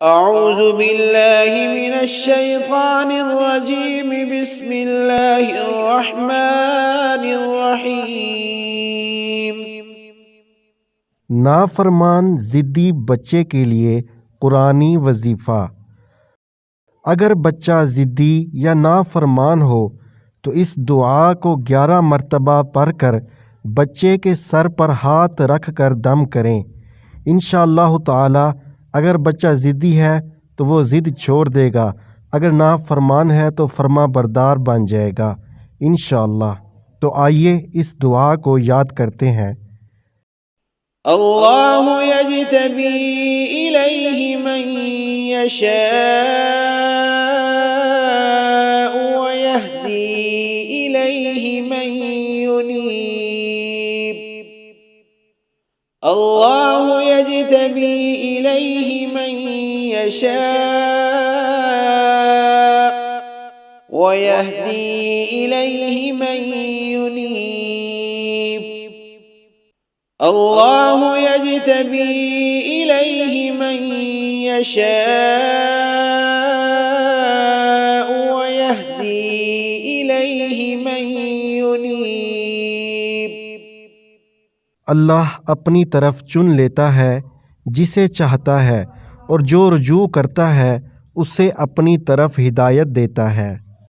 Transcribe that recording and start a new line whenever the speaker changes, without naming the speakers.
अऊज़ु बिल्लाहि मिनश्शैतानिर्रजीम बिस्मिल्लाहिर्रहमानिर्रहीम।
नाफरमान ज़िद्दी बच्चे के लिए कुरानी वजीफ़ा। अगर बच्चा ज़िद्दी या नाफरमान हो तो इस दुआ को 11 मरतबा पढ़कर बच्चे के सर पर हाथ रख कर दम करें। इंशाअल्लाह ताला अगर बच्चा ज़िद्दी है तो वो ज़िद छोड़ देगा, अगर नाफरमान है तो फर्मा बरदार बन जाएगा इंशाअल्लाह। तो आइए इस दुआ को याद करते हैं।
अल्लाहु यज्तबी इलैहि मन यशाअ व यहदी इलैहि मन युनीब। अल्लाहु यज्तबी इलैहि मन यशाअ व यहदी इलैहि मन युनीब। अल्लाहु यज्तबी इलैहि मन यशाअ व यहदी इलैहि मन युनीब।
अल्लाह अपनी तरफ चुन लेता है जिसे चाहता है और जो रुजू करता है उसे अपनी तरफ हिदायत देता है।